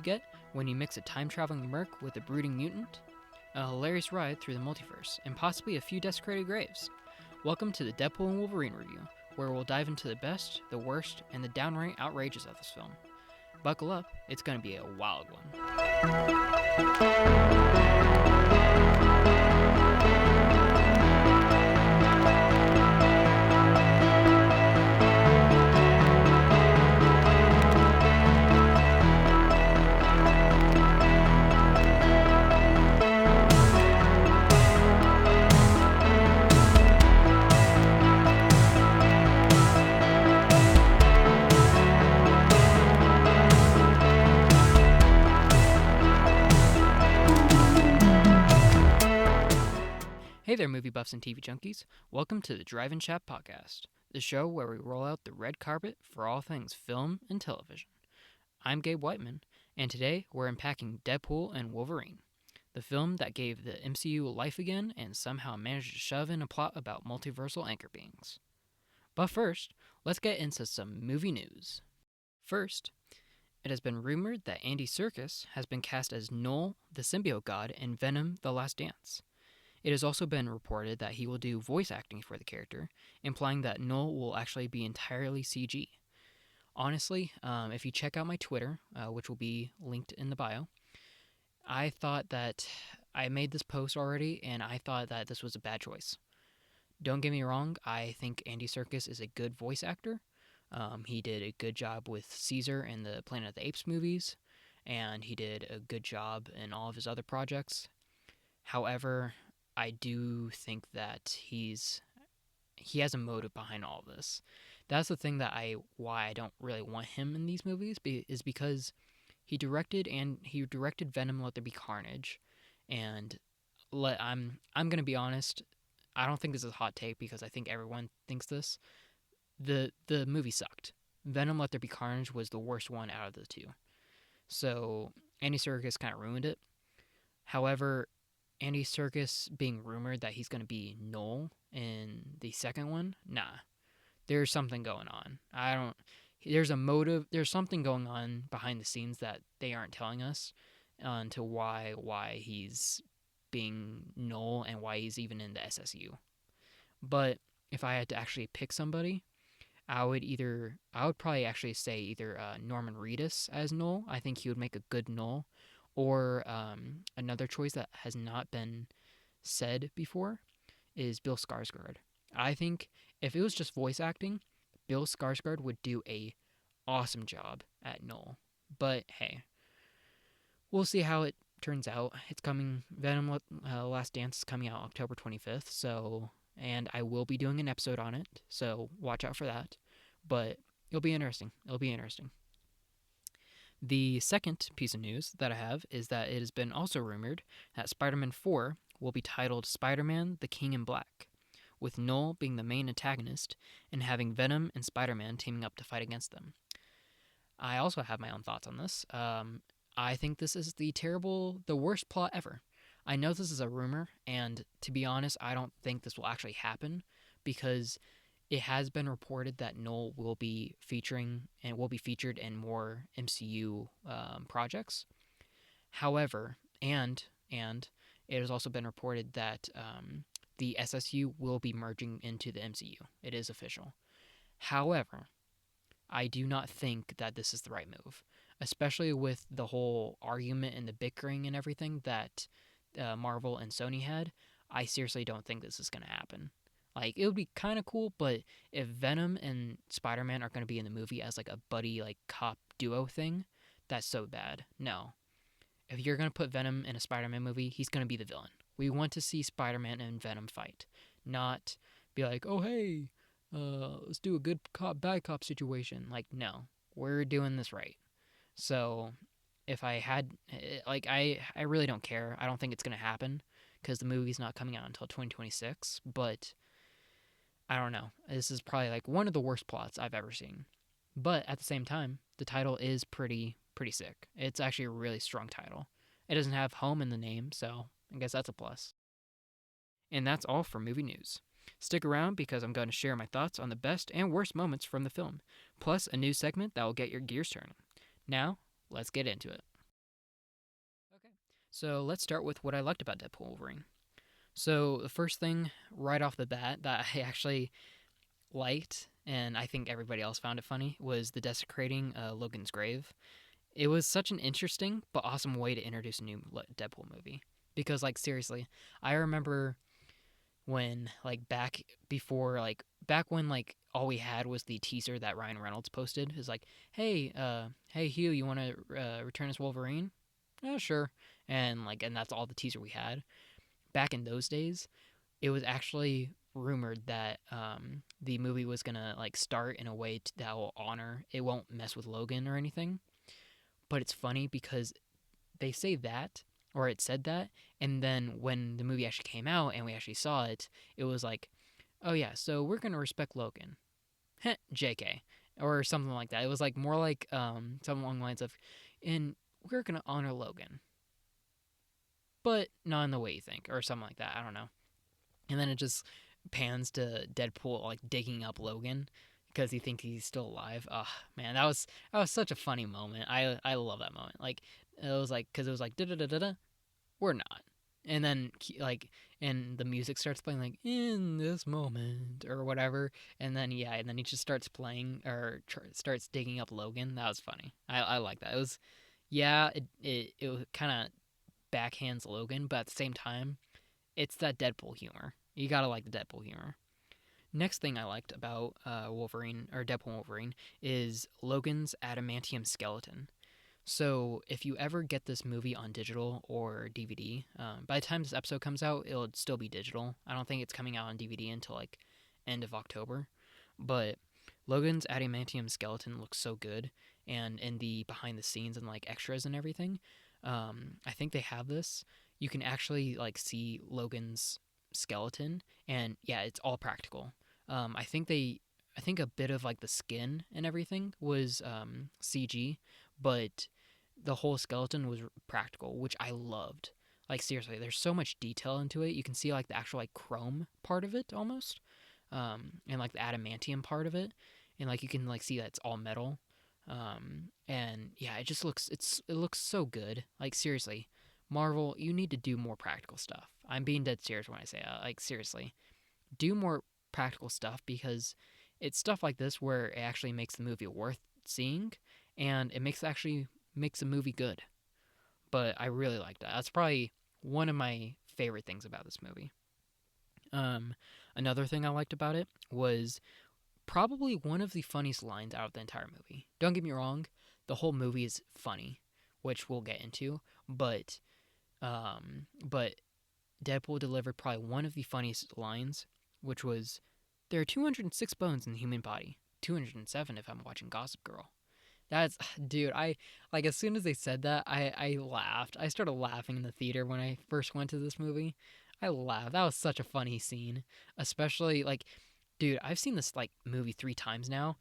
get when you mix a time-traveling merc with a brooding mutant? A hilarious ride through the multiverse, and possibly a few desecrated graves. Welcome to the Deadpool and Wolverine review, where we'll dive into the best, the worst, and the downright outrageous of this film. Buckle up, it's going to be a wild one. Hey there, movie buffs and TV junkies. Welcome to the Drive-In Chat podcast, the show where we roll out the red carpet for all things film and television. I'm Gabe Whiteman, and today we're unpacking Deadpool and Wolverine, the film that gave the MCU life again and somehow managed to shove in a plot about multiversal anchor beings. But first, let's get into some movie news. First, it has been rumored that Andy Serkis has been cast as Null, the symbiote god, in Venom: The Last Dance. It has also been reported that he will do voice acting for the character, implying that Null will actually be entirely CG. Honestly, if you check out my Twitter, which will be linked in the bio, I thought that I made this post already, and I thought that this was a bad choice. Don't get me wrong, I think Andy Serkis is a good voice actor. He did a good job with Caesar in the Planet of the Apes movies, and he did a good job in all of his other projects. However, I do think that he has a motive behind all this. That's the thing why I don't really want him in these movies is because he directed Venom: Let There Be Carnage, and I'm gonna be honest. I don't think this is a hot take because I think everyone thinks this. The movie sucked. Venom: Let There Be Carnage was the worst one out of the two. So Andy Serkis kind of ruined it. However, Andy Serkis being rumored that he's going to be Null in the second one, nah. There's something going on. There's a motive, there's something going on behind the scenes that they aren't telling us to why he's being Null and why he's even in the SSU. But if I had to actually pick somebody, I would probably actually say either Norman Reedus as Null. I think he would make a good Null. Or another choice that has not been said before is Bill Skarsgård. I think if it was just voice acting, Bill Skarsgård would do a awesome job at Null. But hey, we'll see how it turns out. It's coming. Venom: Last Dance is coming out October 25th. And I will be doing an episode on it. So watch out for that. But it'll be interesting. The second piece of news that I have is that it has been also rumored that Spider-Man 4 will be titled Spider-Man: The King in Black, with Null being the main antagonist and having Venom and Spider-Man teaming up to fight against them. I also have my own thoughts on this. I think this is the worst plot ever. I know this is a rumor, and to be honest, I don't think this will actually happen because it has been reported that Null will be featured in more MCU projects. However, and it has also been reported that the SSU will be merging into the MCU. It is official. However, I do not think that this is the right move, especially with the whole argument and the bickering and everything that Marvel and Sony had. I seriously don't think this is going to happen. Like, it would be kind of cool, but if Venom and Spider-Man are going to be in the movie as, like, a buddy, like, cop duo thing, that's so bad. No. If you're going to put Venom in a Spider-Man movie, he's going to be the villain. We want to see Spider-Man and Venom fight, not be like, oh, hey, let's do a good cop, bad cop situation. Like, no. We're doing this right. So, if I had, I really don't care. I don't think it's going to happen because the movie's not coming out until 2026, but I don't know. This is probably like one of the worst plots I've ever seen. But at the same time, the title is pretty sick. It's actually a really strong title. It doesn't have home in the name, so I guess that's a plus. And that's all for movie news. Stick around because I'm going to share my thoughts on the best and worst moments from the film, plus a new segment that will get your gears turning. Now, let's get into it. So let's start with what I liked about Deadpool Wolverine. So the first thing right off the bat that I actually liked, and I think everybody else found it funny, was the desecrating Logan's grave. It was such an interesting but awesome way to introduce a new Deadpool movie. Because like seriously, I remember when like back when like all we had was the teaser that Ryan Reynolds posted. Is like, hey Hugh, you want to return as Wolverine? Yeah, sure. And that's all the teaser we had. Back in those days, it was actually rumored that the movie was gonna like start in a way that will honor. It won't mess with Logan or anything. But it's funny because they say that, or it said that, and then when the movie actually came out and we actually saw it, it was like, oh yeah, so we're gonna respect Logan, Jk, or something like that. It was like more like something along the lines of, and we're gonna honor Logan, but not in the way you think, or something like that. I don't know. And then it just pans to Deadpool like digging up Logan because he thinks he's still alive. Oh man, that was such a funny moment. I love that moment. Like it was like because it was like da da da da da. We're not. And then like and the music starts playing like in this moment or whatever, and then yeah, and then he just starts playing or starts digging up Logan. That was funny. I like that. It was yeah, it kind of backhands Logan, but at the same time, it's that Deadpool humor. You gotta like the Deadpool humor. Next thing I liked about Wolverine or Deadpool Wolverine is Logan's adamantium skeleton. So if you ever get this movie on digital or DVD, by the time this episode comes out, it'll still be digital. I don't think it's coming out on DVD until like end of October. But Logan's adamantium skeleton looks so good, and in the behind the scenes and like extras and everything, I think they have this. You can actually like see Logan's skeleton, and yeah, it's all practical. I think I think a bit of like the skin and everything was CG, but the whole skeleton was practical, which I loved. Like seriously, there's so much detail into it. You can see like the actual like chrome part of it almost, and like the adamantium part of it, and like you can like see that it's all metal. And yeah, it just it looks so good. Like seriously, Marvel, you need to do more practical stuff. I'm being dead serious when I say that. Like seriously, do more practical stuff because it's stuff like this where it actually makes the movie worth seeing, and it makes a movie good. But I really like that. That's probably one of my favorite things about this movie. Um, Another thing I liked about it was probably one of the funniest lines out of the entire movie. Don't get me wrong, the whole movie is funny, which we'll get into, but Deadpool delivered probably one of the funniest lines, which was, "There are 206 bones in the human body, 207 if I'm watching Gossip Girl." That's dude, I like as soon as they said that, I laughed. I started laughing in the theater when I first went to this movie. I laughed. That was such a funny scene, especially like dude, I've seen this like movie 3 times now.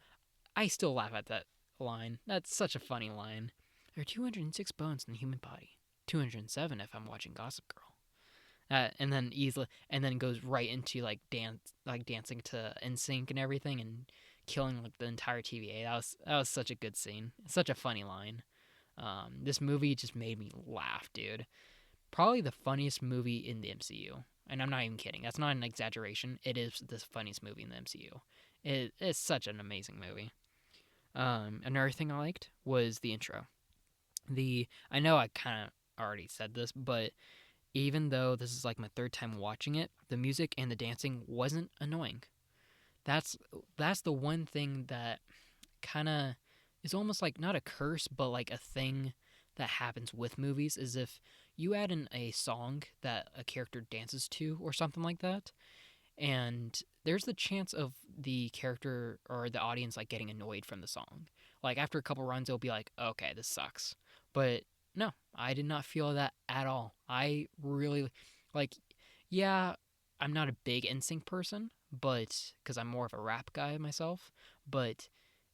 I still laugh at that line. That's such a funny line. There are 206 bones in the human body. 207 if I'm watching Gossip Girl. And then easily, and then goes right into like dancing to NSYNC and everything, and killing like the entire TVA. That was such a good scene, such a funny line. This movie just made me laugh, dude. Probably the funniest movie in the MCU, and I'm not even kidding. That's not an exaggeration. It is the funniest movie in the MCU. It's such an amazing movie. Another thing I liked was the intro. The I know I kind of already said this, but even though this is like my third time watching it, the music and the dancing wasn't annoying. That's that's the one thing that kind of is almost like not a curse, but like a thing that happens with movies is if you add in a song that a character dances to or something like that, and there's the chance of the character or the audience like getting annoyed from the song. Like after a couple runs, it'll be like, okay, this sucks. But no, I did not feel that at all. I really like, yeah, I'm not a big NSYNC person, but because I'm more of a rap guy myself, but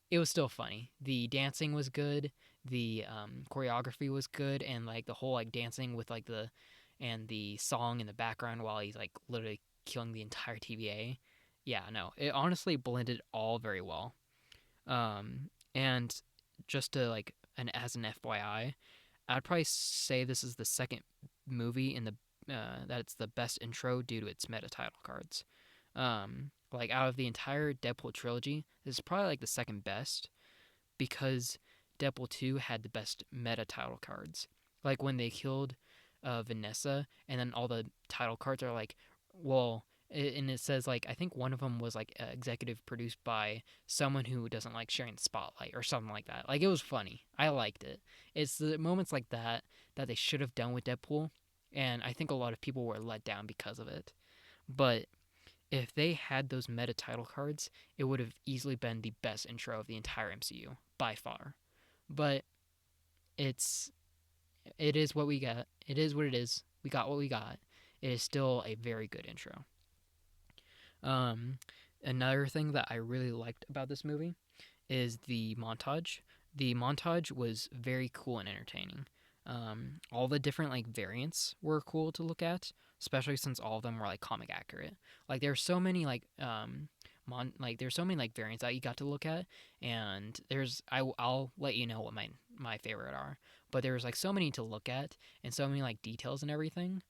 it was still funny. The dancing was good, the choreography was good, and like the whole like dancing with like the song in the background while he's like literally killing the entire TVA. Yeah, no, it honestly blended all very well. And just to like, and as an FYI, I'd probably say this is the second movie in the that it's the best intro due to its meta title cards. Like out of the entire Deadpool trilogy, this is probably like the second best because Deadpool 2 had the best meta title cards. Like when they killed Vanessa, and then all the title cards are like, well, and it says like I think one of them was like executive produced by someone who doesn't like sharing the spotlight or something like that. Like it was funny. I liked it. It's the moments like that that they should have done with Deadpool, and I think a lot of people were let down because of it. But if they had those meta title cards, it would have easily been the best intro of the entire MCU by far. But it's it is what we got. It is what it is. We got what we got. It is still a very good intro. Um, Another thing that I really liked about this movie is the montage. The montage was very cool and entertaining. All the different like variants were cool to look at, especially since all of them were like comic accurate. Like there's so many like there's so many like variants that you got to look at, and I'll let you know what my favorite are. But there was like so many to look at and so many like details and everything.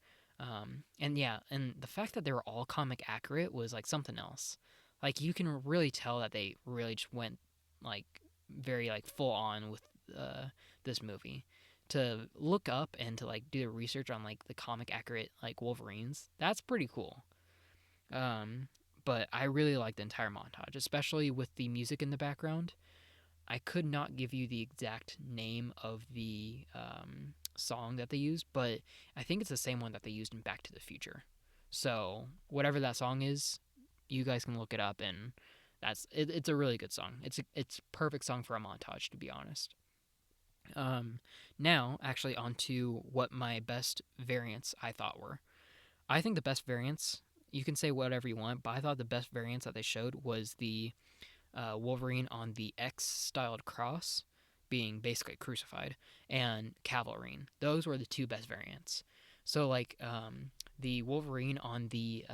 And yeah, and the fact that they were all comic accurate was like something else. Like you can really tell that they really just went like very like full on with uh, this movie. To look up and to like do the research on like the comic accurate like Wolverines, that's pretty cool. Um, but I really liked the entire montage, especially with the music in the background. I could not give you the exact name of the song that they used, but I think it's the same one that they used in Back to the Future. So whatever that song is, you guys can look it up, and it's a really good song. It's a perfect song for a montage, to be honest. Um, Now, actually, on to what my best variants I thought were. I think the best variants, you can say whatever you want, but I thought the best variants that they showed was the Wolverine on the X styled cross, being basically crucified, and Cavalrine. Those were the two best variants. So like the Wolverine on the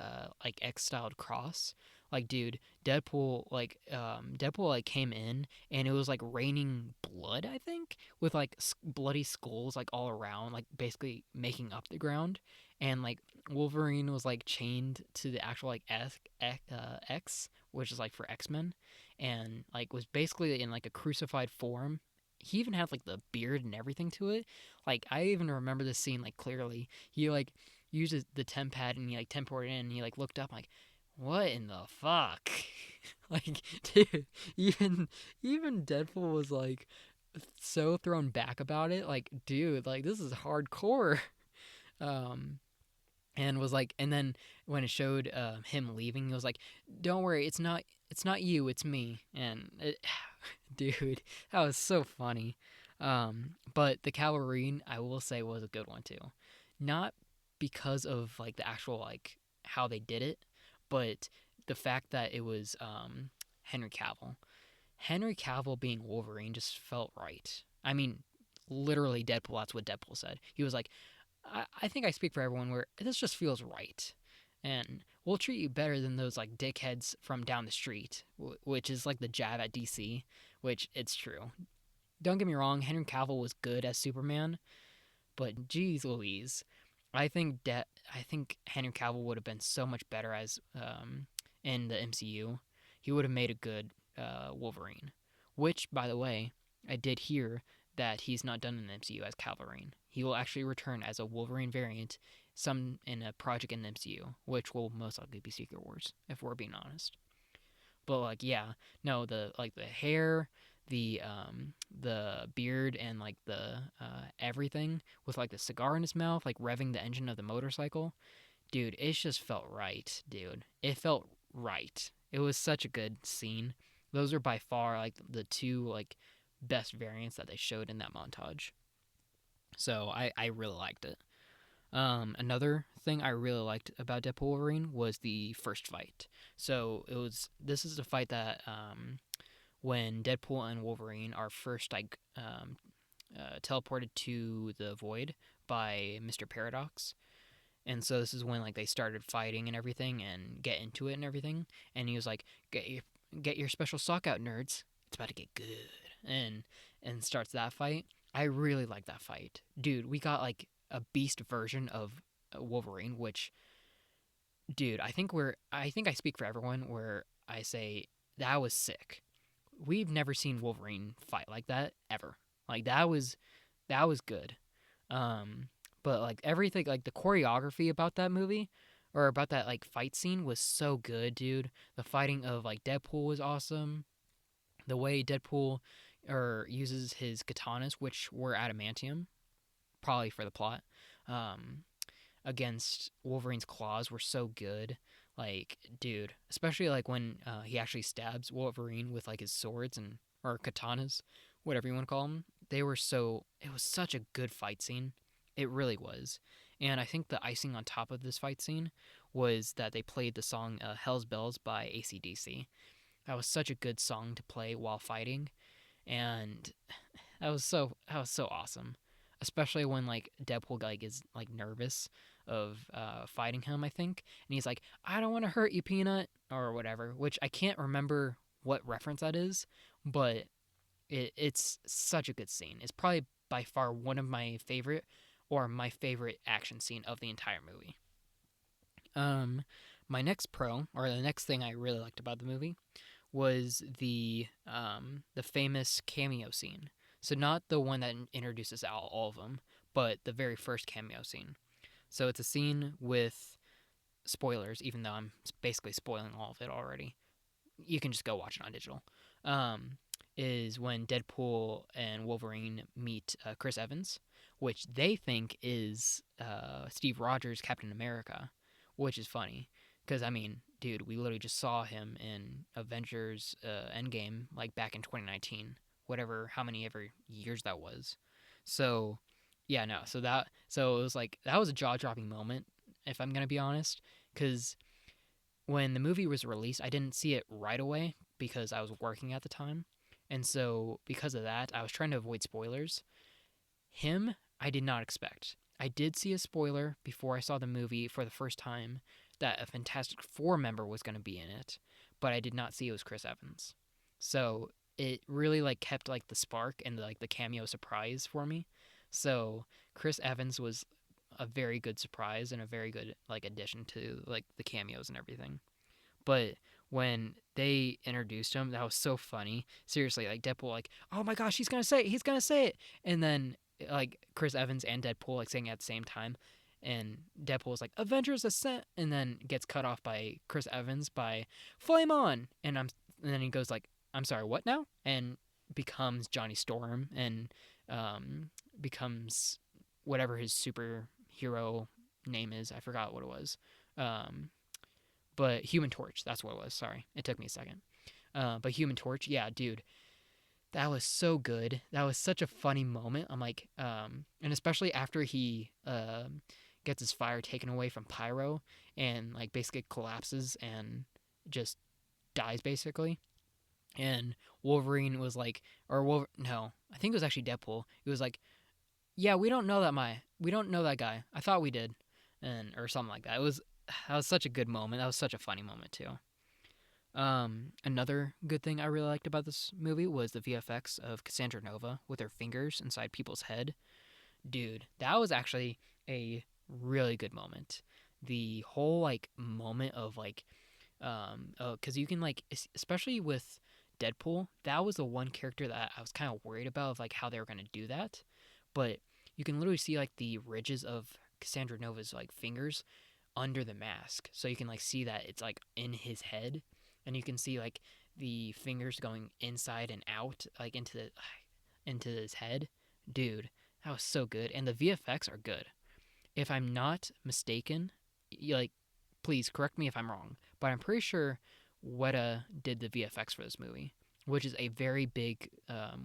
like X styled cross, like dude, Deadpool like came in and it was like raining blood, I think, with like bloody skulls like all around, like basically making up the ground, and like Wolverine was like chained to the actual like X, which is like for X-Men, and like was basically in like a crucified form. He even had like the beard and everything to it. Like I even remember this scene like clearly. He like uses the temp pad and he like temported in and he like looked up like, what in the fuck? Like dude, even Deadpool was like so thrown back about it. Like dude, like this is hardcore. Um and was like, and then when it showed him leaving, he was like, don't worry, it's not you, it's me. And dude, that was so funny. But the Calvarine, I will say, was a good one too. Not because of like the actual like how they did it, but the fact that it was Henry Cavill. Henry Cavill being Wolverine just felt right. I mean, literally Deadpool, that's what Deadpool said. He was like, I think I speak for everyone where this just feels right. And we'll treat you better than those like dickheads from down the street, which is like the jab at DC, which it's true. Don't get me wrong, Henry Cavill was good as Superman, but geez Louise, I think Henry Cavill would have been so much better as in the MCU. He would have made a good Wolverine. Which, by the way, I did hear that he's not done in the MCU as Calverine. He will actually return as a Wolverine variant, some in a project in the MCU, which will most likely be Secret Wars, if we're being honest. But like, yeah, no, the hair, the beard, and like the everything with like the cigar in his mouth, like revving the engine of the motorcycle, dude, it just felt right, dude. It felt right. It was such a good scene. Those are by far like the two like best variants that they showed in that montage. So I really liked it. Another thing I really liked about Deadpool Wolverine was the first fight. So this is the fight that when Deadpool and Wolverine are first like teleported to the void by Mr. Paradox. And so this is when like they started fighting and everything and get into it and everything. And he was like, get your special sock out, nerds. It's about to get good. And starts that fight. I really like that fight, dude. We got like a beast version of Wolverine, which, dude, I think I speak for everyone where I say that was sick. We've never seen Wolverine fight like that ever. Like that was good. Um, but like everything, like the choreography about that movie or about that like fight scene was so good, dude. The fighting of like Deadpool was awesome. The way Deadpool or uses his katanas, which were adamantium, probably for the plot, um, against Wolverine's claws were so good. Like, dude, especially like when he actually stabs Wolverine with like his swords and or katanas, whatever you want to call them. They were so. It was such a good fight scene. It really was. And I think the icing on top of this fight scene was that they played the song "Hell's Bells" by AC/DC. That was such a good song to play while fighting, and that was so awesome, especially when like Deadpool like is like nervous of fighting him, I think, and he's like, I don't want to hurt you, Peanut, or whatever, which I can't remember what reference that is, but it's such a good scene. It's probably by far one of my favorite or my favorite action scene of the entire movie. um my next pro or the next thing I really liked about the movie was the famous cameo scene. So not the one that introduces all of them, but the very first cameo scene. So it's a scene with spoilers, even though I'm basically spoiling all of it already. You can just go watch it on digital. Um, is when Deadpool and Wolverine meet Chris Evans, which they think is Steve Rogers' Captain America, which is funny because I mean, dude, we literally just saw him in Avengers Endgame like back in 2019, whatever, how many ever years that was. So yeah, no, so it was like that was a jaw dropping moment, if I'm gonna be honest, because when the movie was released, I didn't see it right away because I was working at the time. And so, because of that, I was trying to avoid spoilers. Him, I did not expect. I did see a spoiler before I saw the movie for the first time that a Fantastic Four member was going to be in it, but I did not see it was Chris Evans. So, it really like kept like the spark and like the cameo surprise for me. So, Chris Evans was a very good surprise and a very good like addition to like the cameos and everything. But when they introduced him, that was so funny. Seriously, like Deadpool, like, oh my gosh, he's gonna say it, and then like Chris Evans and Deadpool like saying it at the same time, and Deadpool's like Avengers Ascent, and then gets cut off by Chris Evans by Flame On, and then he goes like, I'm sorry, what now? And becomes Johnny Storm and um, becomes whatever his superhero name is. I forgot what it was. Um, but Human Torch, that's what it was. Sorry, it took me a second. But Human Torch, yeah, dude, that was so good. That was such a funny moment. I'm like, and especially after he gets his fire taken away from Pyro and like basically collapses and just dies basically. And Wolverine was like, no, I think it was actually Deadpool. It was like, yeah, we don't know that guy. I thought we did, and or something like that. That was such a good moment. That was such a funny moment too. Another good thing I really liked about this movie was the VFX of Cassandra Nova with her fingers inside people's head. Dude, that was actually a really good moment. The whole like moment of like, because you can like, especially with Deadpool, that was the one character that I was kind of worried about of like how they were gonna do that, but you can literally see like the ridges of Cassandra Nova's like fingers under the mask, so you can like see that it's like in his head, and you can see like the fingers going inside and out like into his head. Dude, that was so good, and the VFX are good. If I'm not mistaken, like please correct me if I'm wrong, but I'm pretty sure Weta did the VFX for this movie, which is a very big,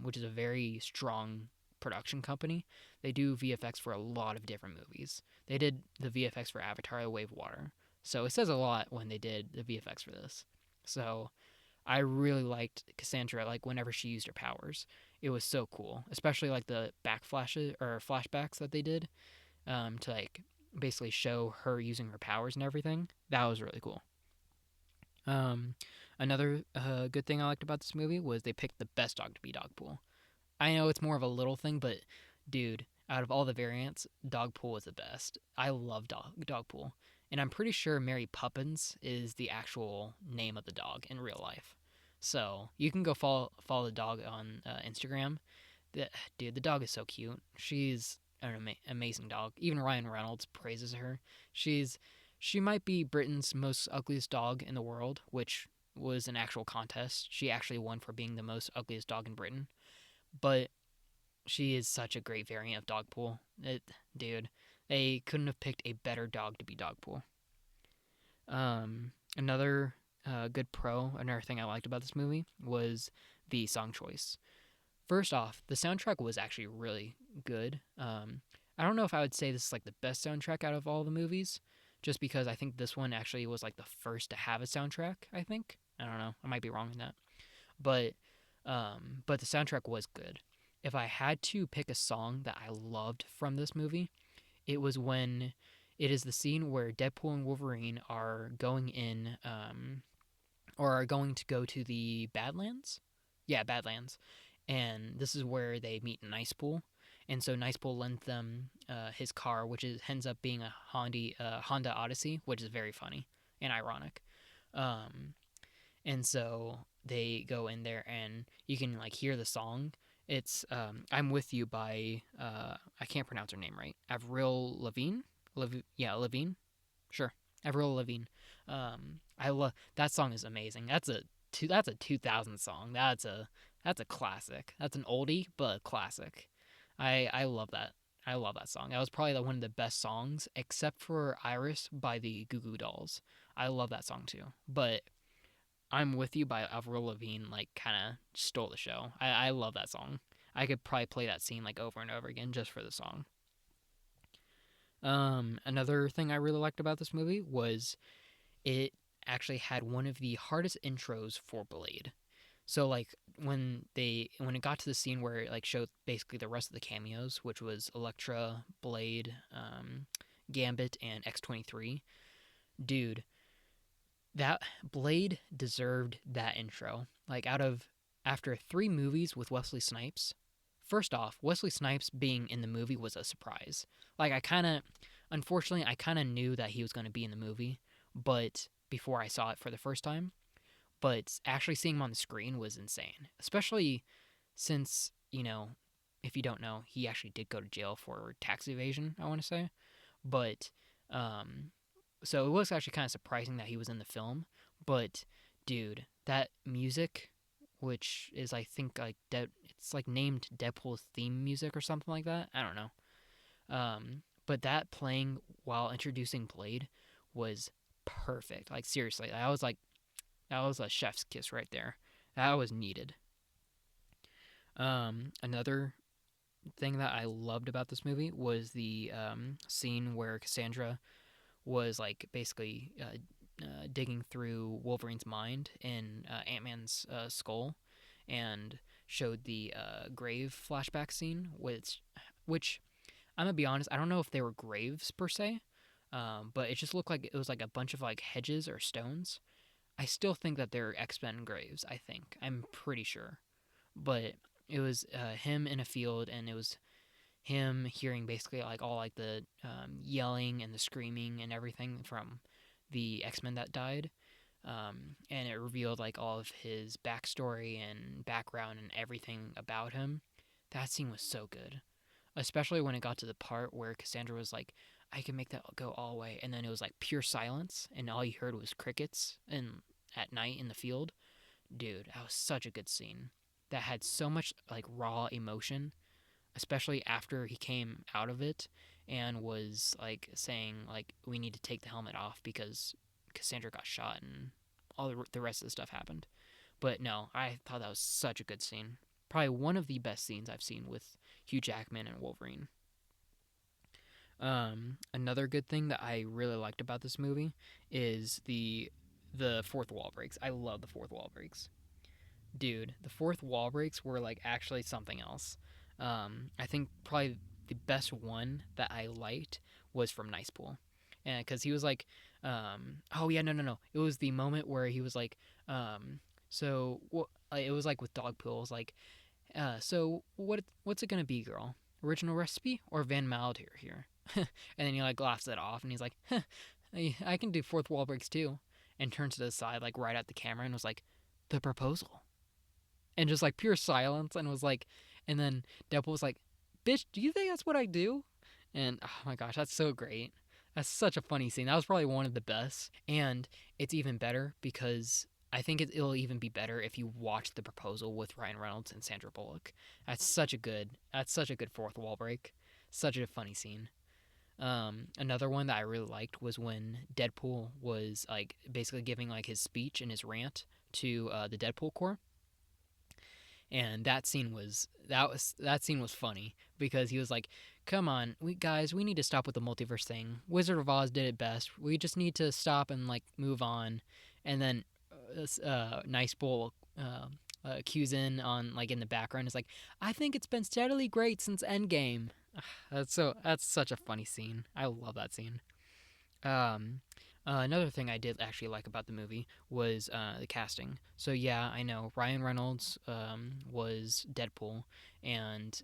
which is a very strong production company. They do VFX for a lot of different movies. They did the VFX for Avatar: The Way of Water, so it says a lot when they did the VFX for this. So I really liked Cassandra. Like whenever she used her powers, it was so cool. Especially like the backflashes or flashbacks that they did to like basically show her using her powers and everything. That was really cool. Um, Another good thing I liked about this movie was they picked the best dog to be Dogpool. I know it's more of a little thing, but Dude, out of all the variants, Dogpool is the best. I love Dogpool. And I'm pretty sure Mary Poppins is the actual name of the dog in real life. So you can go follow the dog on Instagram. Dude, the dog is so cute. She's an amazing dog. Even Ryan Reynolds praises her. She's she might be Britain's most ugliest dog in the world, which was an actual contest. She actually won for being the most ugliest dog in Britain. But she is such a great variant of Dogpool. Dude, they couldn't have picked a better dog to be Dogpool. Another another thing I liked about this movie was the song choice. First off, the soundtrack was actually really good. I don't know if I would say this is like the best soundtrack out of all the movies, just because I think this one actually was like the first to have a soundtrack. I think I don't know. I might be wrong in that, but but the soundtrack was good. If I had to pick a song that I loved from this movie, it was when it is the scene where Deadpool and Wolverine are going in, or are going to go to the Badlands. Yeah, Badlands, and this is where they meet Nicepool. And so Nicepool lends them his car, which ends up being a Honda Odyssey, which is very funny and ironic. Um, and so they go in there, and you can like hear the song. It's "I'm With You" by I can't pronounce her name right. Avril Lavigne. Yeah, Lavigne. Sure, Avril Lavigne. I love that song. Is amazing. That's a 2000 song. That's a classic. That's an oldie but a classic. I love that. I love that song. That was probably one of the best songs, except for Iris by the Goo Goo Dolls. I love that song too. But I'm With You by Avril Lavigne like kind of stole the show. I love that song. I could probably play that scene like over and over again just for the song. Another thing I really liked about this movie was it actually had one of the hardest intros for Blade. So like when it got to the scene where it like showed basically the rest of the cameos, which was Elektra, Blade, Gambit, and X-23, dude, that Blade deserved that intro. Like out of after 3 movies with Wesley Snipes, first off, Wesley Snipes being in the movie was a surprise. Like unfortunately, I kind of knew that he was going to be in the movie, but before I saw it for the first time, but actually seeing him on the screen was insane. Especially since if you don't know, he actually did go to jail for tax evasion. I want to say, but um, so it was actually kind of surprising that he was in the film. But dude, that music, which is I think like it's like named Deadpool's theme music or something like that. I don't know. But that playing while introducing Blade was perfect. Like seriously, that was a chef's kiss right there. That was needed. Another thing that I loved about this movie was the scene where Cassandra was like basically digging through Wolverine's mind in Ant Man's skull, and showed the grave flashback scene, which I'm gonna be honest, I don't know if they were graves per se, but it just looked like it was like a bunch of like hedges or stones. I still think that they're X-Men graves. I'm pretty sure, but it was him in a field, and it was him hearing basically like all like the yelling and the screaming and everything from the X-Men that died. And it revealed like all of his backstory and background and everything about him. That scene was so good, especially when it got to the part where Cassandra was like, "I can make that go all the way," and then it was like pure silence, and all you heard was crickets and at night in the field. Dude, that was such a good scene. That had so much like raw emotion, especially after he came out of it and was like saying like we need to take the helmet off because Cassandra got shot and all the rest of the stuff happened. But no, I thought that was such a good scene. Probably one of the best scenes I've seen with Hugh Jackman and Wolverine. Another good thing that I really liked about this movie is the fourth wall breaks. I love the fourth wall breaks. Dude, the fourth wall breaks were like actually something else. I think probably the best one that I liked was from Nicepool, and because he was like, oh yeah, no, it was the moment where he was like, so what? It was like with Dogpool. It was like, so what's it gonna be, girl? original recipe or Van Maldier here? And then he like laughs it off and he's like, huh, I can do fourth wall breaks too. And turns to the side, like right at the camera, and was like, the proposal. And just like pure silence. And was like, and then Deadpool was like, bitch, do you think that's what I do? And oh my gosh, that's so great. That's such a funny scene. That was probably one of the best. And it's even better because I think it'll even be better if you watch the proposal with Ryan Reynolds and Sandra Bullock. That's such a good fourth wall break. Such a funny scene. Another one that I really liked was when Deadpool was like basically giving like his speech and his rant to the Deadpool Corps, and that scene was funny because he was like, "Come on, we need to stop with the multiverse thing. Wizard of Oz did it best. We just need to stop and like move on." And then Nice Bull cues in on like in the background is like, "I think it's been steadily great since Endgame." That's such a funny scene. I love that scene. Um, Another thing I did actually like about the movie was the casting. So yeah, I know Ryan Reynolds was Deadpool, and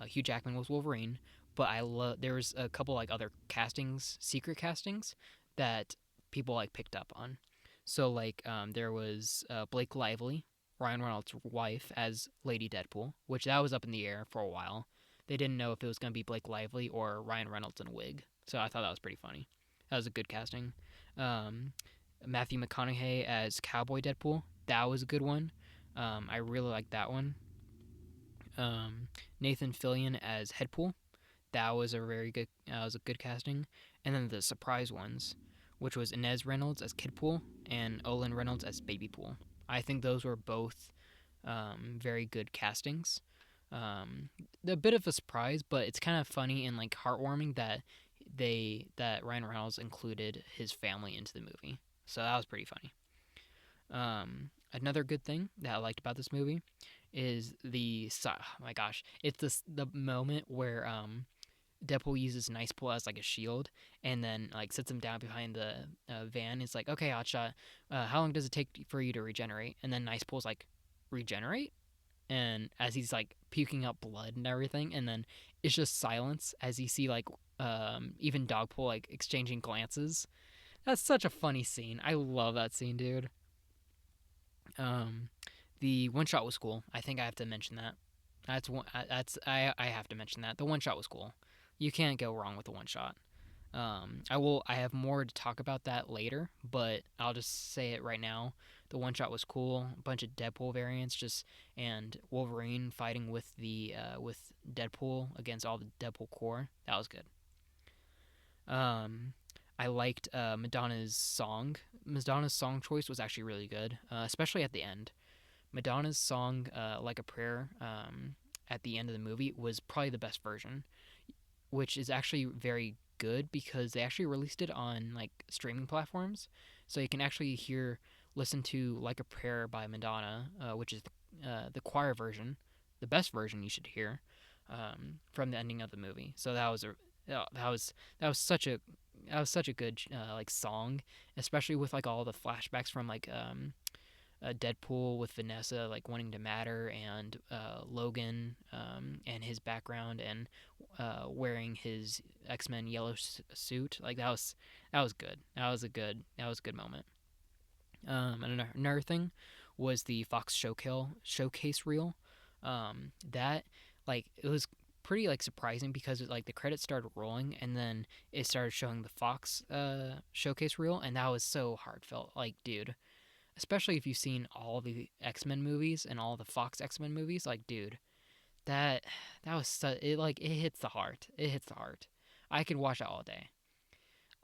Hugh Jackman was Wolverine. But I love there was a couple like other castings, secret castings that people like picked up on. So like there was Blake Lively, Ryan Reynolds' wife, as Lady Deadpool, which that was up in the air for a while. They didn't know if it was going to be Blake Lively or Ryan Reynolds in a wig. So I thought that was pretty funny. That was a good casting. Um, Matthew McConaughey as Cowboy Deadpool. That was a good one. I really liked that one. Nathan Fillion as Headpool. That was a very good. That was a good casting. And then the surprise ones, which was Inez Reynolds as Kidpool and Olin Reynolds as Babypool. I think those were both very good castings. A bit of a surprise, but it's kind of funny and like heartwarming that Ryan Reynolds included his family into the movie. So that was pretty funny. Another good thing that I liked about this movie is oh my gosh, it's the moment where Deadpool uses Nice Pool as like a shield, and then like sits him down behind the van. It's like, okay, Hotshot, how long does it take for you to regenerate? And then Nice Pool's like, regenerate? And as he's like puking out blood and everything, and then it's just silence as you see like even Dogpool like exchanging glances. That's such a funny scene. I love that scene, dude. Um, the one shot was cool. I think I have to mention that. That's one. I have to mention that the one shot was cool. You can't go wrong with the one shot. I will. I have more to talk about that later, but I'll just say it right now. The one shot was cool. A bunch of Deadpool variants, just and Wolverine fighting with Deadpool against all the Deadpool core. That was good. Um, I liked Madonna's song. Madonna's song choice was actually really good, especially at the end. Madonna's song, "Like a Prayer," at the end of the movie was probably the best version, which is actually very good because they actually released it on like streaming platforms, so you can actually listen to "Like a Prayer" by Madonna, which is the choir version, the best version you should hear, from the ending of the movie. So that was such a good like song, especially with like all the flashbacks from like Deadpool with Vanessa like wanting to matter, and Logan and his background, and wearing his X-Men yellow suit. Like that was good. That was a good moment. And another thing was the Fox showcase reel. That like it was pretty like surprising because like the credits started rolling, and then it started showing the Fox showcase reel, and that was so heartfelt. Like, dude, especially if you've seen all the X-Men movies and all the Fox X-Men movies, like, dude, that it like it hits the heart. It hits the heart. I could watch it all day.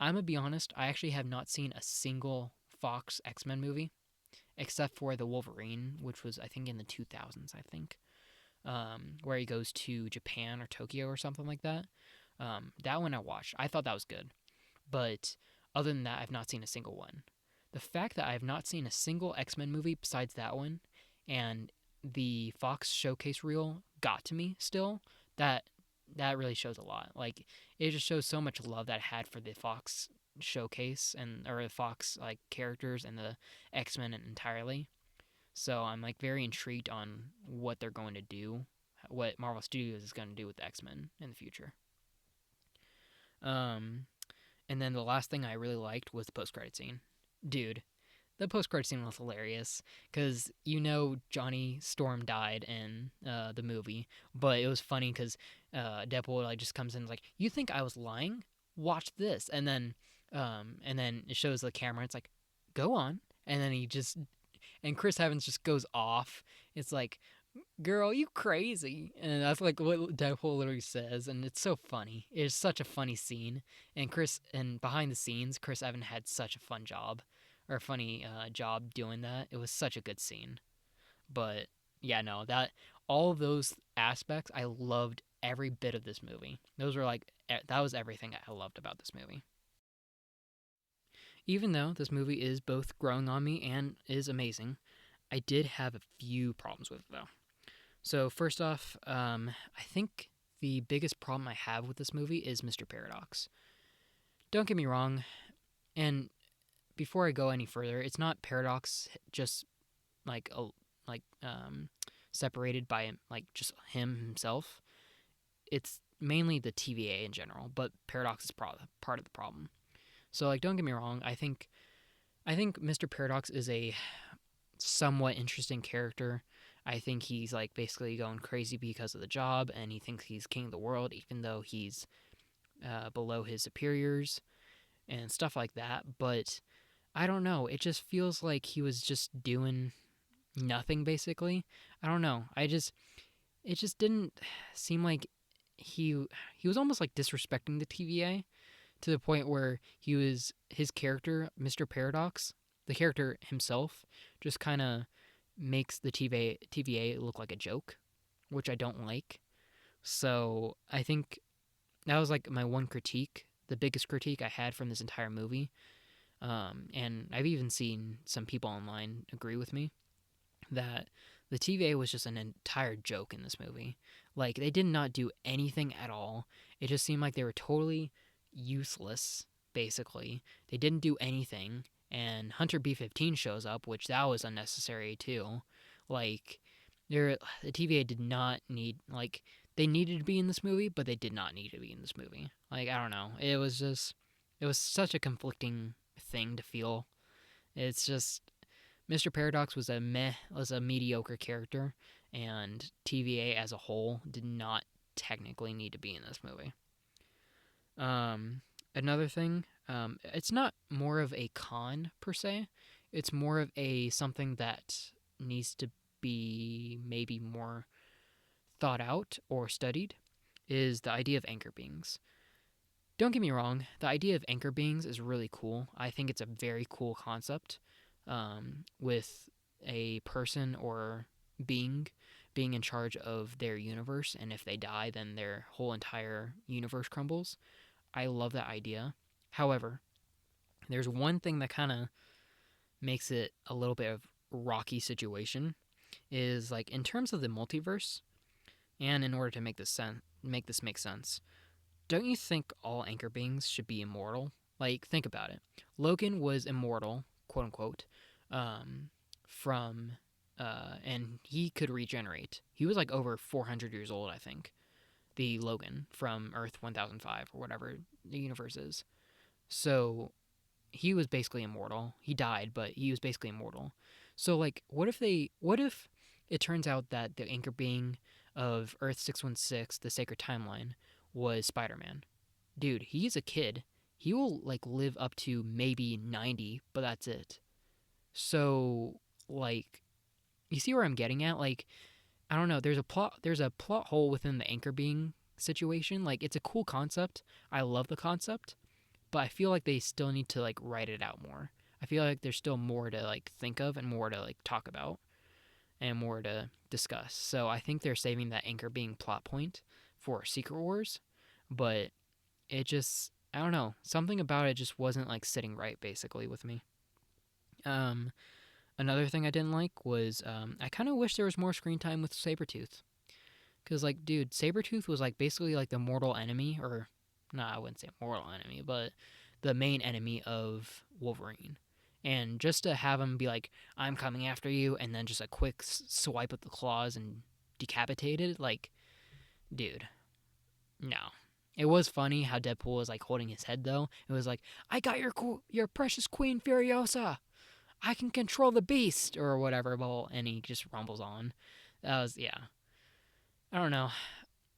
I'm gonna be honest, I actually have not seen a single Fox X-Men movie except for the Wolverine, which was I think in the 2000s, I think. Where he goes to Japan or Tokyo or something like that. That one I watched. I thought that was good. But other than that, I've not seen a single one. The fact that I have not seen a single X-Men movie besides that one, and the Fox showcase reel got to me still, that really shows a lot. Like, it just shows so much love that I had for the Fox showcase, and or the Fox like characters and the X-Men entirely. So I'm like very intrigued on what they're going to do what Marvel Studios is going to do with the X-Men in the future. Um, and then the last thing I really liked was the post-credit scene. Dude, the post-credit scene was hilarious because Johnny Storm died in the movie, but it was funny because Deadpool like just comes in and is like, "You think I was lying? Watch this," and then it shows the camera. It's like, "Go on," and then and Chris Evans just goes off. It's like, "Girl, you crazy," and that's like what Deadpool literally says, and it's so funny. It's such a funny scene, and behind the scenes, Chris Evans had such a funny job doing that. It was such a good scene. But yeah, no, that all of those aspects, I loved every bit of this movie. Those were like that was everything I loved about this movie. Even though this movie is both growing on me and is amazing, I did have a few problems with it though. So first off, I think the biggest problem I have with this movie is Mr. Paradox. Don't get me wrong, and before I go any further, it's not Paradox just like a like separated by like just him himself. It's mainly the TVA in general, but Paradox is part of the problem. So like, don't get me wrong. I think Mr. Paradox is a somewhat interesting character. I think he's like basically going crazy because of the job, and he thinks he's king of the world, even though he's below his superiors and stuff like that. But I don't know. It just feels like he was just doing nothing basically. I don't know. It just didn't seem like he was almost like disrespecting the TVA to the point where his character, Mr. Paradox, the character himself, just kind of makes the TVA look like a joke, which I don't like. So I think that was like my one critique, the biggest critique I had from this entire movie. And I've even seen some people online agree with me that the TVA was just an entire joke in this movie. Like, they did not do anything at all. It just seemed like they were totally useless, basically. They didn't do anything. And Hunter B-15 shows up, which that was unnecessary too. Like, the TVA did not need, like, they needed to be in this movie, but they did not need to be in this movie. Like, I don't know. It was such a conflicting thing to feel. It's just Mr. Paradox was a mediocre character, and TVA as a whole did not technically need to be in this movie. Another thing, it's not more of a con per se. It's more of a something that needs to be maybe more thought out or studied. Is the idea of anchor beings. Don't get me wrong, the idea of anchor beings is really cool. I think it's a very cool concept, with a person or being in charge of their universe, and if they die, then their whole entire universe crumbles. I love that idea. However, there's one thing that kind of makes it a little bit of a rocky situation is like in terms of the multiverse, and in order to make this make sense, don't you think all anchor beings should be immortal? Like, think about it. Logan was immortal, quote unquote, from and he could regenerate. He was like over 400 years old, I think. The Logan from Earth 1005 or whatever the universe is. So he was basically immortal. He died, but he was basically immortal. So like, what if it turns out that the anchor being of Earth 616, the sacred timeline, was Spider-Man? Dude, he's a kid. He will like live up to maybe 90, but that's it. So like, you see where I'm getting at? Like, I don't know. There's a plot hole within the anchor being situation. Like, it's a cool concept. I love the concept, but I feel like they still need to like write it out more. I feel like there's still more to like think of and more to like talk about and more to discuss. So I think they're saving that anchor being plot point for Secret Wars, but it just, I don't know, something about it just wasn't like sitting right basically with me. Um Another thing I didn't like was I kind of wish there was more screen time with Sabretooth. Because, like, dude, Sabretooth was, like, basically, like, the mortal enemy, or, no, I wouldn't say mortal enemy, but the main enemy of Wolverine. And just to have him be like, I'm coming after you, and then just a quick swipe of the claws and decapitated, like, Dude, no. It was funny how Deadpool was like holding his head though. It was like, "I got your precious Queen Furiosa. I can control the beast," or whatever. Well, and he just rumbles on. That was, yeah. I don't know.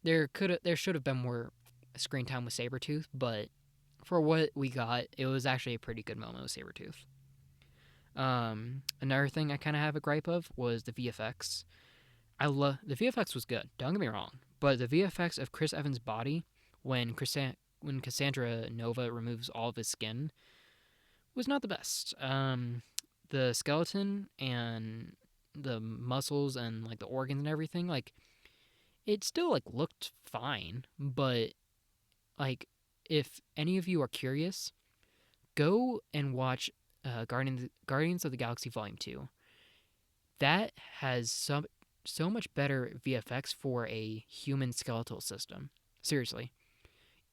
There should have been more screen time with Sabretooth, but for what we got, it was actually a pretty good moment with Sabretooth. Another thing I kind of have a gripe of was the VFX. I love the VFX was good. Don't get me wrong, but the VFX of Chris Evans' body when Cassandra Nova removes all of his skin was not the best. The skeleton and the muscles and like the organs and everything, like it still like looked fine, but like if any of you are curious, go and watch Guardians of the Galaxy Volume 2. That has so much better VFX for a human skeletal system. Seriously.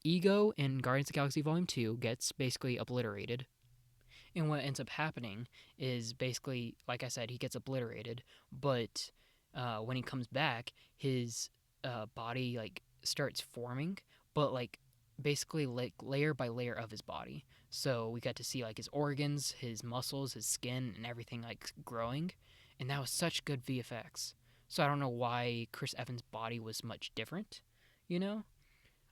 Ego in Guardians of the Galaxy Volume 2 gets basically obliterated. And what ends up happening is basically, like I said, he gets obliterated, but when he comes back, his body like starts forming, but like basically like layer by layer of his body. So we got to see like his organs, his muscles, his skin, and everything like growing, and that was such good VFX. So I don't know why Chris Evans' body was much different. You know,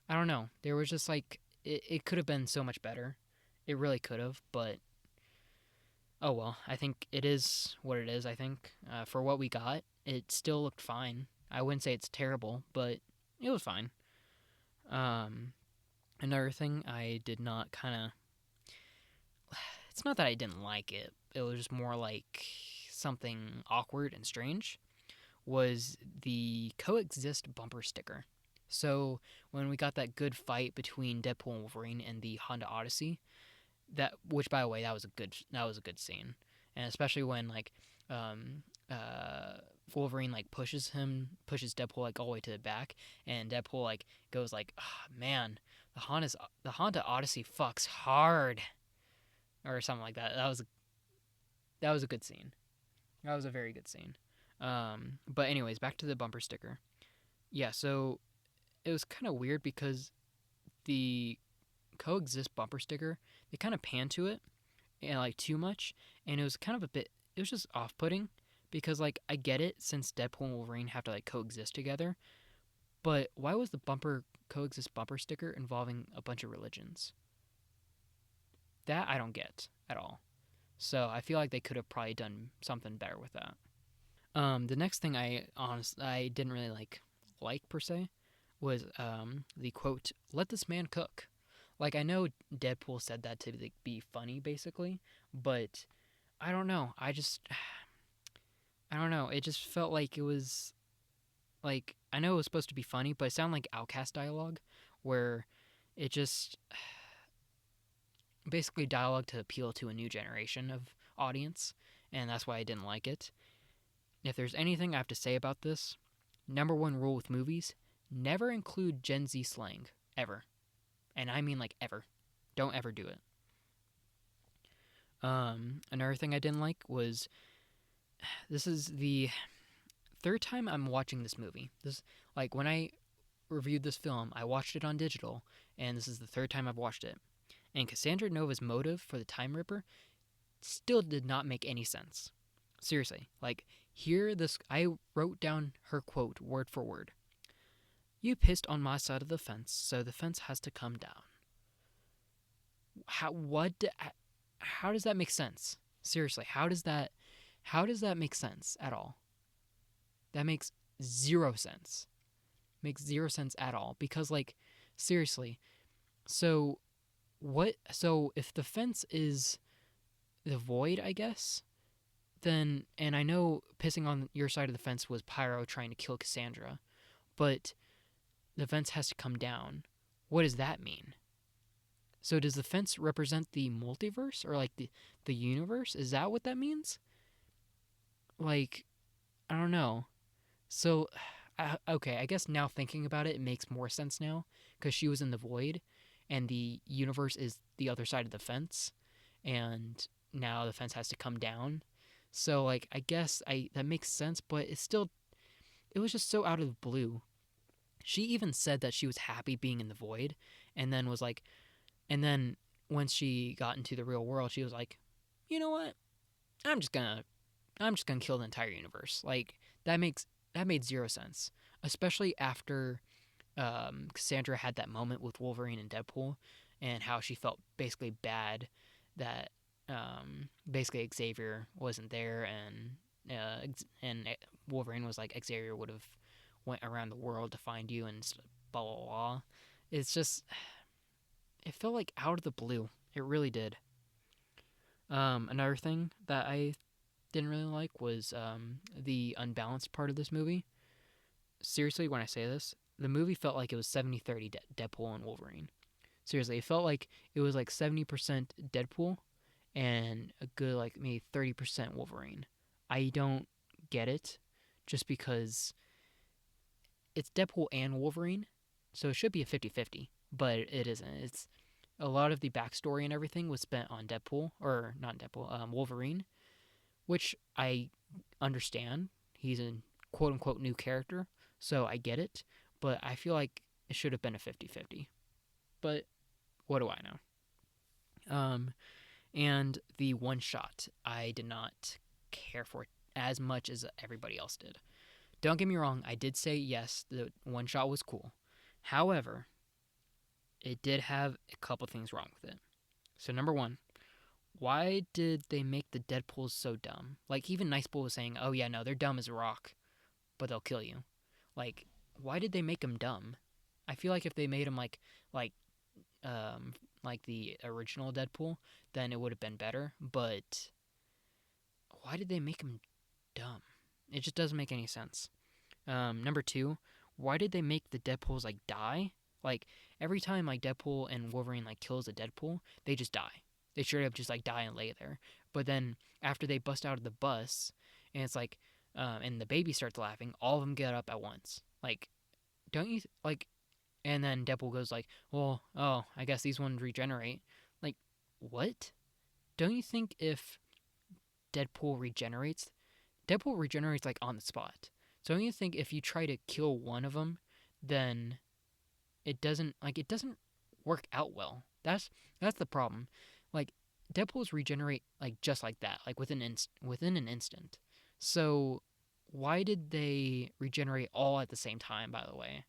I don't know. There was just like it could have been so much better. It really could have, but oh well. I think it is what it is. I think for what we got, it still looked fine. I wouldn't say it's terrible, but it was fine. Um, Another thing I did not kind of. It's not that I didn't like it. It was just more like something awkward and strange. Was the coexist bumper sticker. So when we got that good fight between Deadpool and Wolverine and the Honda Odyssey, that which by the way that was a good scene, and especially when like um, uh, Wolverine like pushes Deadpool like all the way to the back, and Deadpool like goes like, oh, man, the Honda Odyssey fucks hard or something like that. That was a good scene. That was a very good scene. But anyways, back to the bumper sticker. Yeah, so it was kind of weird because the coexist bumper sticker, they kind of pan to it and like too much, and it was kind of a bit. It was just off-putting because like I get it since Deadpool and Wolverine have to like coexist together, but why was the bumper coexist bumper sticker involving a bunch of religions? That I don't get at all. So I feel like they could have probably done something better with that. The next thing I didn't really like per se was the quote, "Let this man cook." Like I know Deadpool said that to like, be funny basically, but I don't know. I don't know. It just felt like it was like I know it was supposed to be funny, but it sounded like Outcast dialogue, where it just basically dialogue to appeal to a new generation of audience, and that's why I didn't like it. If there's anything I have to say about this, number one rule with movies: never include Gen Z slang ever, and I mean like ever. Don't ever do it. Another thing I didn't like was this is the third time I'm watching this movie. This like when I reviewed this film, I watched it on digital, and this is the third time I've watched it. And Cassandra Nova's motive for the Time Ripper still did not make any sense. Seriously, like here this I wrote down her quote word for word. "You pissed on my side of the fence, so the fence has to come down." How does that make sense? Seriously, how does that make sense at all? That makes zero sense. Makes zero sense at all because like seriously. So what so if the fence is the void, I guess, then and I know pissing on your side of the fence was Pyro trying to kill Cassandra, but the fence has to come down. What does that mean? So does the fence represent the multiverse or like the universe? Is that what that means? Like I don't know. So okay, I guess now thinking about it, it makes more sense now because she was in the void, and the universe is the other side of the fence, and now the fence has to come down. So like I guess I that makes sense, but it was just so out of the blue. She even said that she was happy being in the void, and then was like, and then once she got into the real world, she was like, you know what? I'm just gonna I'm just gonna kill the entire universe. Like that made zero sense, especially after Cassandra had that moment with Wolverine and Deadpool, and how she felt basically bad that basically Xavier wasn't there, and Wolverine was like, Xavier would have went around the world to find you and blah blah blah. It's just it felt like out of the blue. It really did. Another thing that I didn't really like was the unbalanced part of this movie. Seriously, when I say this, the movie felt like it was 70-30 Deadpool and Wolverine. Seriously, it felt like it was like 70% Deadpool and a good like maybe 30% Wolverine. I don't get it just because it's Deadpool and Wolverine, so it should be a 50-50, but it isn't. It's a lot of the backstory and everything was spent on Deadpool, or not Deadpool, Wolverine, which I understand. He's a quote unquote new character, so I get it, but I feel like it should have been a 50-50. But what do I know? And the one shot, I did not care for it as much as everybody else did. Don't get me wrong, I did say yes, the one shot was cool. However, it did have a couple things wrong with it. So, number one, why did they make the Deadpools so dumb? Like, even Nice Bull was saying, oh, yeah, no, they're dumb as a rock, but they'll kill you. Like, why did they make them dumb? I feel like if they made them like, like the original Deadpool, then it would have been better. But why did they make them dumb? It just doesn't make any sense. Number two, why did they make the Deadpools like die? Like every time like Deadpool and Wolverine like kills a Deadpool, they just die. They straight up just like die and lay there. But then after they bust out of the bus, and it's like, and the baby starts laughing, all of them get up at once. Like, don't you like? And then Deadpool goes like, well, oh, I guess these ones regenerate. Like, what? Don't you think if Deadpool regenerates like on the spot. So don't you think if you try to kill one of them, then it doesn't work out well. That's the problem. Like Deadpool's regenerate like just like that, like within an instant. So why did they regenerate all at the same time, by the way,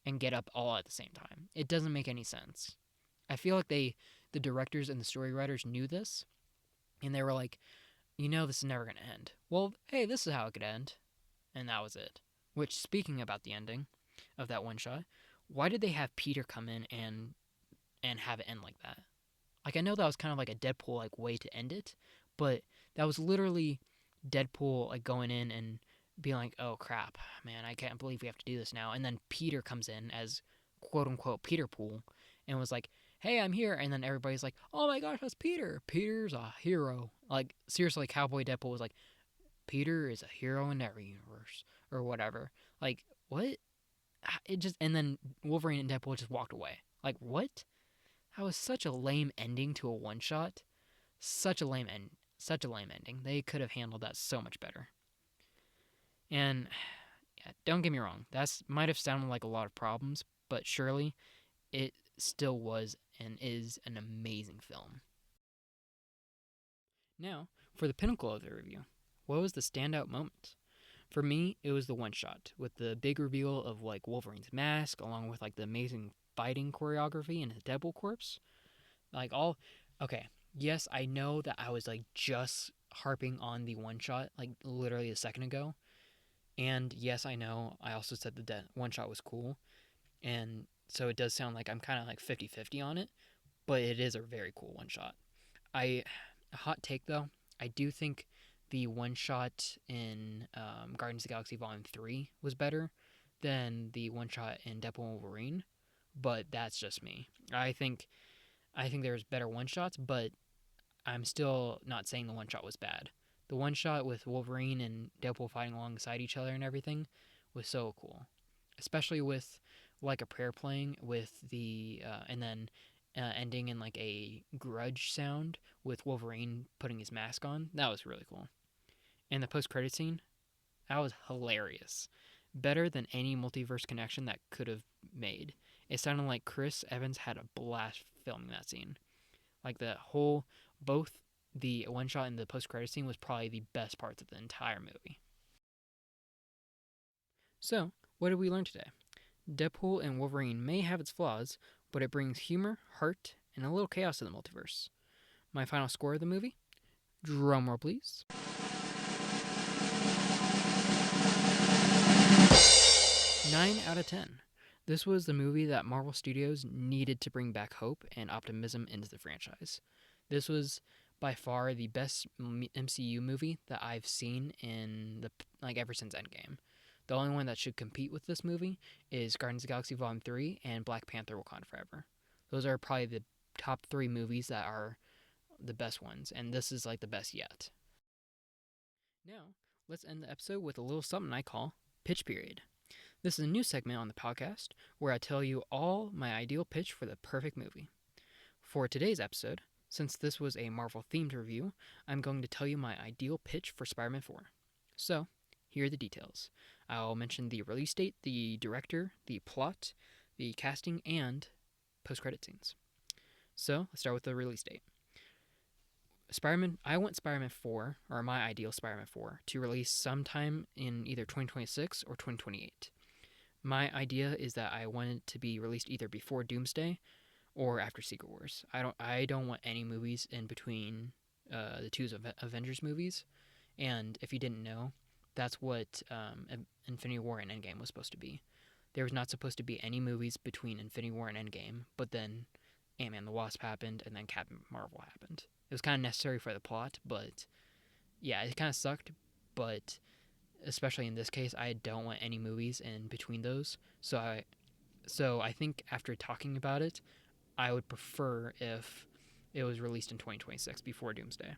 and get up all at the same time? It doesn't make any sense. I feel like the directors and the story writers knew this, and they were like, this is never gonna end. Well, hey, this is how it could end, and that was it. Which, speaking about the ending of that one shot, why did they have Peter come in and have it end like that? Like I know that was kind of like a Deadpool like way to end it, but that was literally Deadpool like going in and being like, "Oh crap, man, I can't believe we have to do this now." And then Peter comes in as quote unquote Peter Pool and was like, "Hey, I'm here." And then everybody's like, "Oh my gosh, that's Peter. Peter's a hero." Like seriously, Cowboy Deadpool was like, "Peter is a hero in every universe," or whatever. Like what? It just and then Wolverine and Deadpool just walked away. Like what? That was such a lame ending to a one shot. Such a lame end. Such a lame ending. They could have handled that so much better. And yeah, don't get me wrong. That might have sounded like a lot of problems, but surely it still was and is an amazing film. Now, for the pinnacle of the review, what was the standout moment? For me, it was the one shot with the big reveal of like Wolverine's mask, along with like the amazing fighting choreography and his Deadpool corpse. Like all, okay, yes, I know that I was like just harping on the one shot like literally a second ago, and yes, I know I also said the one shot was cool, and so it does sound like I'm kind of like 50-50 on it, but it is a very cool one shot. A hot take though, I do think the one shot in Guardians of the Galaxy Volume 3 was better than the one shot in Deadpool and Wolverine, but that's just me. I think there's better one shots, but I'm still not saying the one shot was bad. The one shot with Wolverine and Deadpool fighting alongside each other and everything was so cool, especially with like a prayer playing with the and then ending in like a grudge sound with Wolverine putting his mask on. That was really cool. And the post credit scene, that was hilarious. better than any multiverse connection that could have made. It sounded like Chris Evans had a blast filming that scene. Like the whole, both the one shot and the post credit scene was probably the best parts of the entire movie. So, what did we learn today? Deadpool and Wolverine may have its flaws, but it brings humor, heart, and a little chaos to the multiverse. My final score of the movie? Drumroll, please. 9 out of 10. This was the movie that Marvel Studios needed to bring back hope and optimism into the franchise. This was by far the best MCU movie that I've seen in ever since Endgame. The only one that should compete with this movie is Guardians of the Galaxy Volume 3 and Black Panther Wakanda Forever. Those are probably the top 3 movies that are the best ones, and this is like the best yet. Now, let's end the episode with a little something I call Pitch Period. This is a new segment on the podcast where I tell you all my ideal pitch for the perfect movie. For today's episode, since this was a Marvel themed review, I'm going to tell you my ideal pitch for Spider-Man 4. So, here are the details. I'll mention the release date, the director, the plot, the casting, and post-credit scenes. So, let's start with the release date. I want Spider-Man 4, or my ideal Spider-Man 4, to release sometime in either 2026 or 2028. My idea is that I want it to be released either before Doomsday or after Secret Wars. I don't want any movies in between the two Avengers movies. And if you didn't know, that's what Infinity War and Endgame was supposed to be. There was not supposed to be any movies between Infinity War and Endgame, but then Ant-Man and the Wasp happened, and then Captain Marvel happened. It was kind of necessary for the plot, but yeah, it kind of sucked. But especially in this case, I don't want any movies in between those. So I think after talking about it, I would prefer if it was released in 2026 before Doomsday.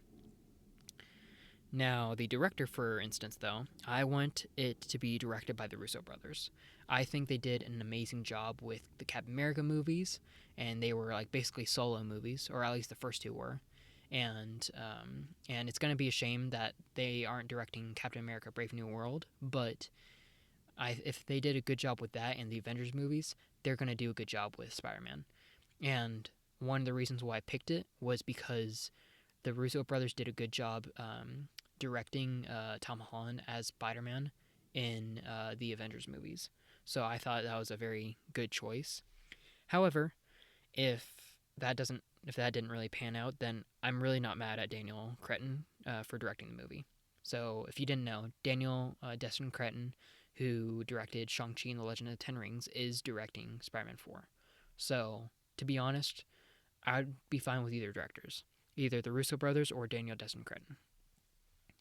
Now, the director, for instance, though, I want it to be directed by the Russo brothers. I think they did an amazing job with the Captain America movies, and they were like basically solo movies, or at least the first two were. And it's going to be a shame that they aren't directing Captain America: Brave New World, but if they did a good job with that in the Avengers movies, they're going to do a good job with Spider-Man. And one of the reasons why I picked it was because the Russo brothers did a good job directing Tom Holland as Spider-Man in the Avengers movies. So I thought that was a very good choice. However, if that didn't really pan out, then I'm really not mad at Daniel Cretton for directing the movie. So if you didn't know, Daniel Destin Cretton, who directed Shang-Chi and the Legend of the Ten Rings, is directing Spider-Man 4. So, to be honest, I'd be fine with either directors, either the Russo brothers or Daniel Destin Cretton.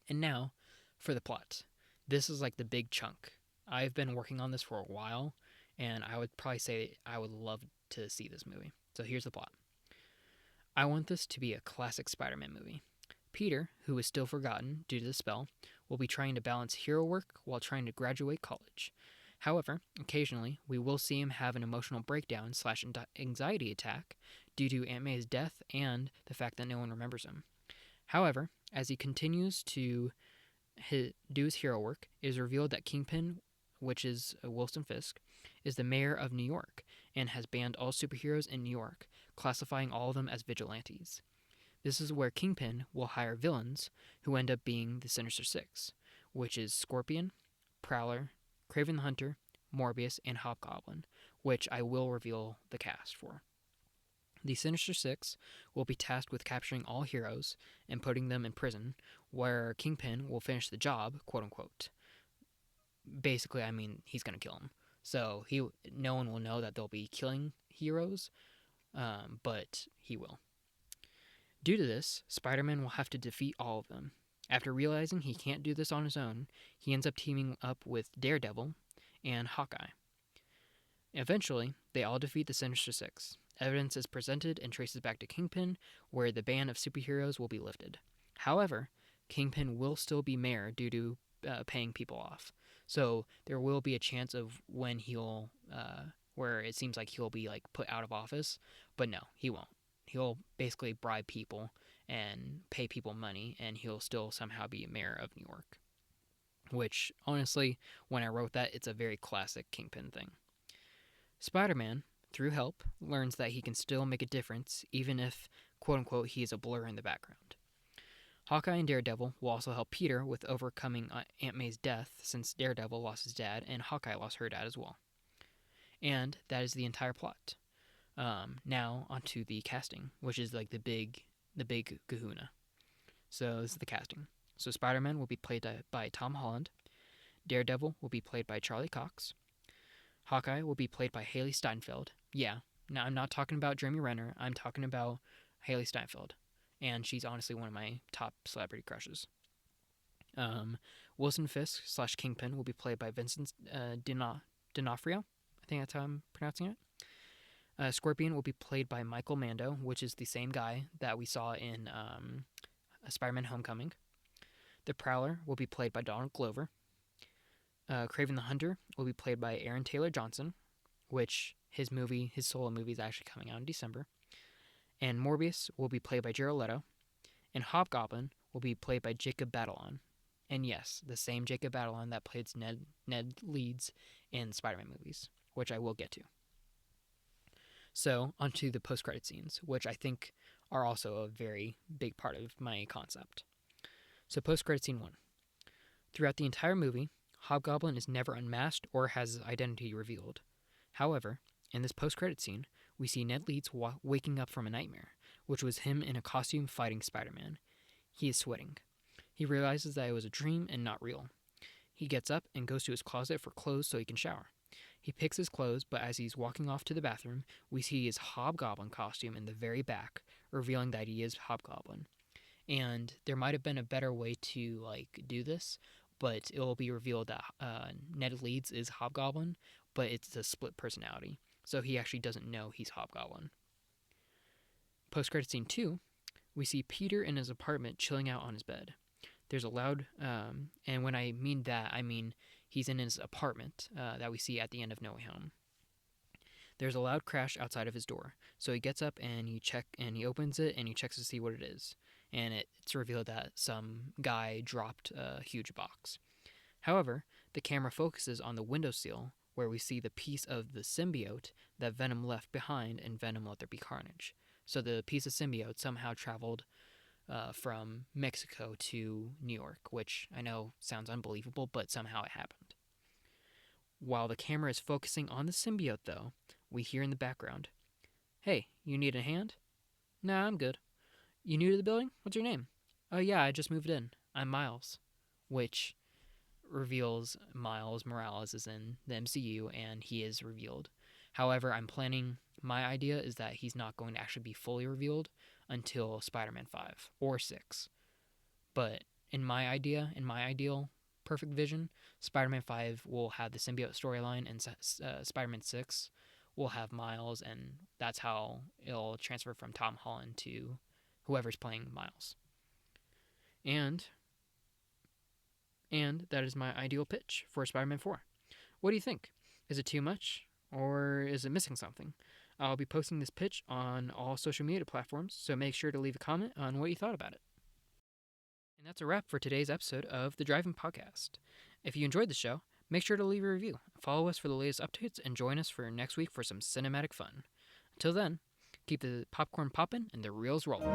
And now, for the plot. This is like the big chunk. I've been working on this for a while, and I would probably say I would love to see this movie. So here's the plot. I want this to be a classic Spider-Man movie. Peter, who is still forgotten due to the spell, will be trying to balance hero work while trying to graduate college. However, occasionally, we will see him have an emotional breakdown / anxiety attack due to Aunt May's death and the fact that no one remembers him. However, as he continues to do his hero work, it is revealed that Kingpin, which is Wilson Fisk, is the mayor of New York and has banned all superheroes in New York, classifying all of them as vigilantes. This is where Kingpin will hire villains who end up being the Sinister Six, which is Scorpion, Prowler, Kraven the Hunter, Morbius, and Hobgoblin, which I will reveal the cast for. The Sinister Six will be tasked with capturing all heroes and putting them in prison, where Kingpin will finish the job, quote unquote. Basically, I mean, he's going to kill them. So no one will know that they'll be killing heroes, but he will. Due to this, Spider-Man will have to defeat all of them. After realizing he can't do this on his own, he ends up teaming up with Daredevil and Hawkeye. Eventually, they all defeat the Sinister Six. Evidence is presented and traces back to Kingpin, where the ban of superheroes will be lifted. However, Kingpin will still be mayor due to paying people off. So there will be a chance of when he'll, where it seems like he'll be like put out of office, but no, he won't. He'll basically bribe people and pay people money, and he'll still somehow be mayor of New York. which honestly, when I wrote that, it's a very classic Kingpin thing. Spider-Man, through help, learns that he can still make a difference even if, quote unquote, he is a blur in the background. Hawkeye and Daredevil will also help Peter with overcoming Aunt May's death, since Daredevil lost his dad and Hawkeye lost her dad as well. And that is the entire plot. Now onto the casting, which is like the big kahuna. So this is the casting. So Spider-Man will be played by Tom Holland. Daredevil will be played by Charlie Cox. Hawkeye will be played by Haley Steinfeld. Yeah, now I'm not talking about Jeremy Renner. I'm talking about Haley Steinfeld, and she's honestly one of my top celebrity crushes. Wilson Fisk / Kingpin will be played by Vincent D'Onofrio. I think that's how I'm pronouncing it. Scorpion will be played by Michael Mando, which is the same guy that we saw in Spider-Man: Homecoming. The Prowler will be played by Donald Glover. Kraven the Hunter will be played by Aaron Taylor Johnson, which his solo movie is actually coming out in December. And Morbius will be played by Jared Leto. And Hobgoblin will be played by Jacob Batalon. And yes, the same Jacob Batalon that plays Ned Leeds in Spider-Man movies, which I will get to. So, onto the post-credit scenes, which I think are also a very big part of my concept. So, post-credit scene 1. Throughout the entire movie, Hobgoblin is never unmasked or has his identity revealed. However, in this post-credit scene, we see Ned Leeds waking up from a nightmare, which was him in a costume fighting Spider-Man. He is sweating. He realizes that it was a dream and not real. He gets up and goes to his closet for clothes so he can shower. He picks his clothes, but as he's walking off to the bathroom, we see his Hobgoblin costume in the very back, revealing that he is Hobgoblin. And there might have been a better way to do this, but it will be revealed that Ned Leeds is Hobgoblin, but it's a split personality, so he actually doesn't know he's Hobgoblin. Post-credit scene 2, we see Peter in his apartment chilling out on his bed. There's a loud, and when I mean that, I mean he's in his apartment that we see at the end of No Way Home. There's a loud crash outside of his door, so he gets up and he opens it and he checks to see what it is. And it's revealed that some guy dropped a huge box. However, the camera focuses on the windowsill where we see the piece of the symbiote that Venom left behind in Venom Let There Be Carnage. So the piece of symbiote somehow traveled from Mexico to New York, which I know sounds unbelievable, but somehow it happened. While the camera is focusing on the symbiote, though, we hear in the background, "Hey, you need a hand?" "Nah, I'm good." "You new to the building? What's your name?" "Oh yeah, I just moved in. I'm Miles." Which reveals Miles Morales is in the MCU and he is revealed. However, my idea is that he's not going to actually be fully revealed until Spider-Man 5 or 6. But in my ideal perfect vision, Spider-Man 5 will have the symbiote storyline and Spider-Man 6 will have Miles, and that's how it'll transfer from Tom Holland to whoever's playing Miles. And that is my ideal pitch for Spider-Man 4. What do you think? Is it too much? Or is it missing something? I'll be posting this pitch on all social media platforms, so make sure to leave a comment on what you thought about it. And that's a wrap for today's episode of the Drive-In Podcast. If you enjoyed the show, make sure to leave a review, follow us for the latest updates, and join us for next week for some cinematic fun. Until then, keep the popcorn poppin' and the reels rolling.